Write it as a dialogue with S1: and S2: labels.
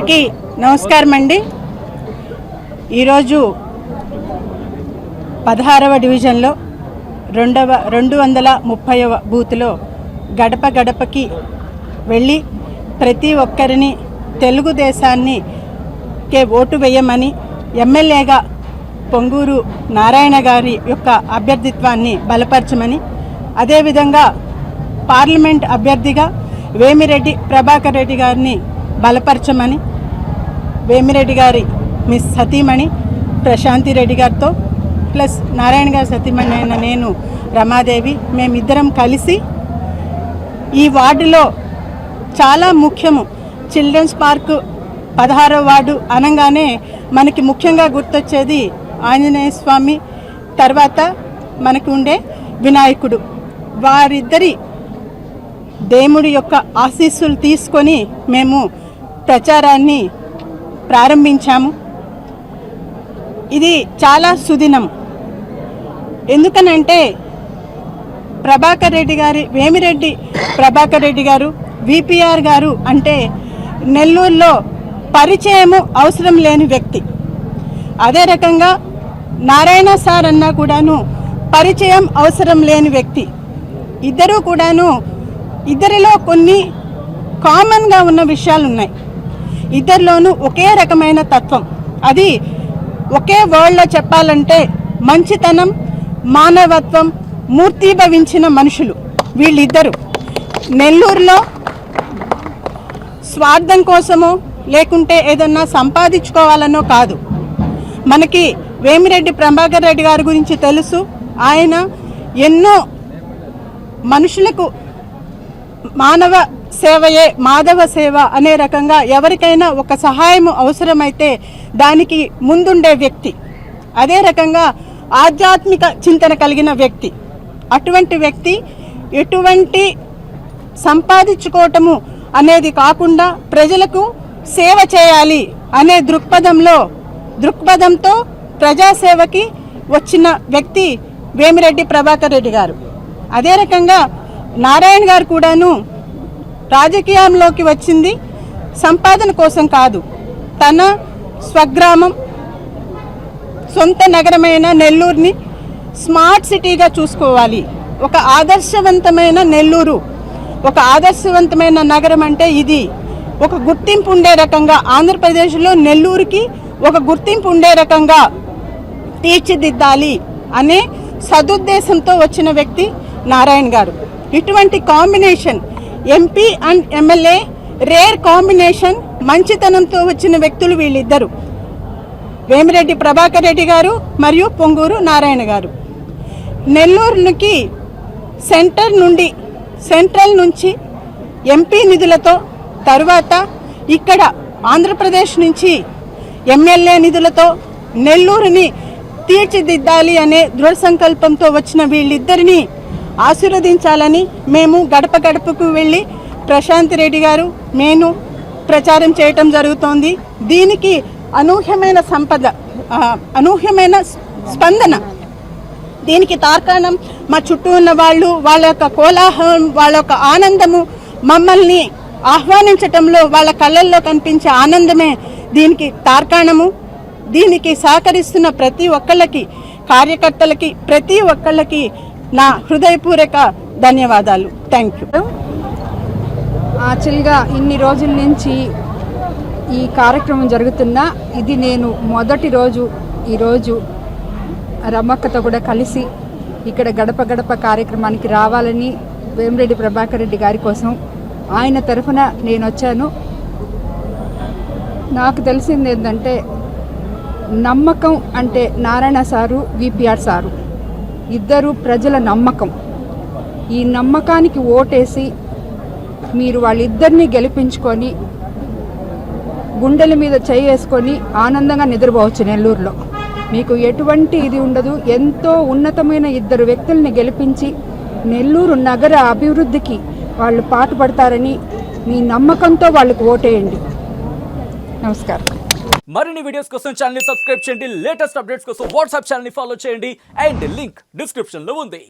S1: అందరికీ నమస్కారం అండి. ఈరోజు 16వ డివిజన్లో 230వ బూత్లో గడప గడపకి వెళ్ళి ప్రతి ఒక్కరిని తెలుగుదేశాన్ని ఓటు వేయమని ఎమ్మెల్యేగా పొంగూరు నారాయణ గారి యొక్క అభ్యర్థిత్వాన్ని బలపరచమని, అదేవిధంగా పార్లమెంట్ అభ్యర్థిగా వేమిరెడ్డి ప్రభాకర్ రెడ్డి గారిని బలపరచమని, వేమిరెడ్డి గారి మిస్ సతీమణి ప్రశాంతి రెడ్డి గారితో ప్లస్ నారాయణ గారి సతీమణి అయిన నేను రమాదేవి మేమిద్దరం కలిసి ఈ వార్డులో చాలా ముఖ్యము. చిల్డ్రన్స్ పార్కు 16వ వార్డు అనగానే మనకి ముఖ్యంగా గుర్తొచ్చేది ఆంజనేయ స్వామి, తర్వాత మనకు ఉండే వినాయకుడు. వారిద్దరి దేవుడి యొక్క ఆశీస్సులు తీసుకొని మేము ప్రచారాన్ని ప్రారంభించాము. ఇది చాలా సుదినం. ఎందుకనంటే వేమిరెడ్డి ప్రభాకర్ రెడ్డి గారు విపిఆర్ గారు అంటే నెల్లూరులో పరిచయము అవసరం లేని వ్యక్తి. అదే రకంగా నారాయణ సార్ అన్నా కూడాను పరిచయం అవసరం లేని వ్యక్తి. ఇద్దరూ కూడాను ఇద్దరిలో కొన్ని కామన్గా ఉన్న విషయాలు ఉన్నాయి. ఇద్దరిలోనూ ఒకే రకమైన తత్వం. అది ఒకే వర్డ్లో చెప్పాలంటే మంచితనం, మానవత్వం మూర్తీభవించిన మనుషులు వీళ్ళిద్దరు. నెల్లూరులో స్వార్థం కోసమో లేకుంటే ఏదన్నా సంపాదించుకోవాలనో కాదు. మనకి వేమిరెడ్డి ప్రభాకర్ రెడ్డి గారి గురించి తెలుసు. ఆయన ఎన్నో మనుషులకు మానవ సేవయే మాధవ సేవ అనే రకంగా ఎవరికైనా ఒక సహాయం అవసరమైతే దానికి ముందుండే వ్యక్తి. అదే రకంగా ఆధ్యాత్మిక చింతన కలిగిన వ్యక్తి. అటువంటి వ్యక్తి ఎటువంటి సంపాదించుకోవటము అనేది కాకుండా ప్రజలకు సేవ చేయాలి అనే దృక్పథంతో ప్రజాసేవకి వచ్చిన వ్యక్తి వేమిరెడ్డి ప్రభాకర్ రెడ్డి గారు. అదే రకంగా నారాయణ గారు కూడాను రాజకీయంలోకి వచ్చింది సంపాదన కోసం కాదు. తన స్వగ్రామం, సొంత నగరమైన నెల్లూరుని స్మార్ట్ సిటీగా చూసుకోవాలి. ఒక ఆదర్శవంతమైన నెల్లూరు, ఒక ఆదర్శవంతమైన నగరం అంటే ఇది ఒక గుర్తింపు ఉండే రకంగా, ఆంధ్రప్రదేశ్లో నెల్లూరుకి ఒక గుర్తింపు ఉండే రకంగా తీర్చిదిద్దాలి అనే సదుద్దేశంతో వచ్చిన వ్యక్తి నారాయణ గారు. ఇటువంటి combination MP and MLA rare combination. మంచితనంతో వచ్చిన వ్యక్తులు వీళ్ళిద్దరు, వేమిరెడ్డి ప్రభాకర్ రెడ్డి గారు మరియు పొంగూరు నారాయణ గారు. నెల్లూరుకి సెంట్రల్ నుంచి ఎంపీ నిధులతో, తర్వాత ఇక్కడ ఆంధ్రప్రదేశ్ నుంచి ఎమ్మెల్యే నిధులతో నెల్లూరుని తీర్చిదిద్దాలి అనే దృఢ సంకల్పంతో వచ్చిన వీళ్ళిద్దరిని ఆశీర్వదించాలని మేము గడప గడపకు వెళ్ళి ప్రశాంత్ రెడ్డి గారు నేను ప్రచారం చేయటం జరుగుతోంది. దీనికి అనూహ్యమైన స్పందన. దీనికి తార్కాణం మా చుట్టూ ఉన్న వాళ్ళు, వాళ్ళ యొక్క కోలాహలం, వాళ్ళ యొక్క ఆనందము, మమ్మల్ని ఆహ్వానించటంలో వాళ్ళ కళ్ళల్లో కనిపించే ఆనందమే దీనికి తార్కాణము. దీనికి సహకరిస్తున్న ప్రతి ఒక్కళ్ళకి, కార్యకర్తలకి, ప్రతి ఒక్కళ్ళకి నా హృదయపూర్వక ధన్యవాదాలు. Thank you.
S2: యాక్చువల్గా ఇన్ని రోజుల నుంచి ఈ కార్యక్రమం జరుగుతున్నా ఇది నేను మొదటి రోజు. ఈరోజు రమ్మక్కతో కూడా కలిసి ఇక్కడ గడప గడప కార్యక్రమానికి రావాలని వేమిరెడ్డి ప్రభాకర్ రెడ్డి గారి కోసం ఆయన తరఫున నేను వచ్చాను. నాకు తెలిసింది ఏంటంటే నమ్మకం అంటే నారాయణ సారు, విపిఆర్ సారు ఇద్దరు ప్రజల నమ్మకం. ఈ నమ్మకానికి ఓటేసి మీరు వాళ్ళిద్దరినీ గెలిపించుకొని గుండెల మీద చేసుకొని ఆనందంగా నిద్రపోవచ్చు. నెల్లూరులో మీకు ఎటువంటి ఇది ఉండదు. ఎంతో ఉన్నతమైన ఇద్దరు వ్యక్తుల్ని గెలిపించి నెల్లూరు నగర అభివృద్ధికి వాళ్ళు పాటుపడతారని మీ నమ్మకంతో వాళ్ళకు ఓటేయండి. నమస్కారం.
S3: మరిన్ని వీడియోస్ కోసం ఛానల్ ని సబ్స్క్రైబ్ చేయండి. లేటెస్ట్ అప్డేట్స్ కోసం వాట్సాప్ ఛానల్ ని ఫాలో చేయండి. అండ్ లింక్ డిస్క్రిప్షన్ లో ఉంది.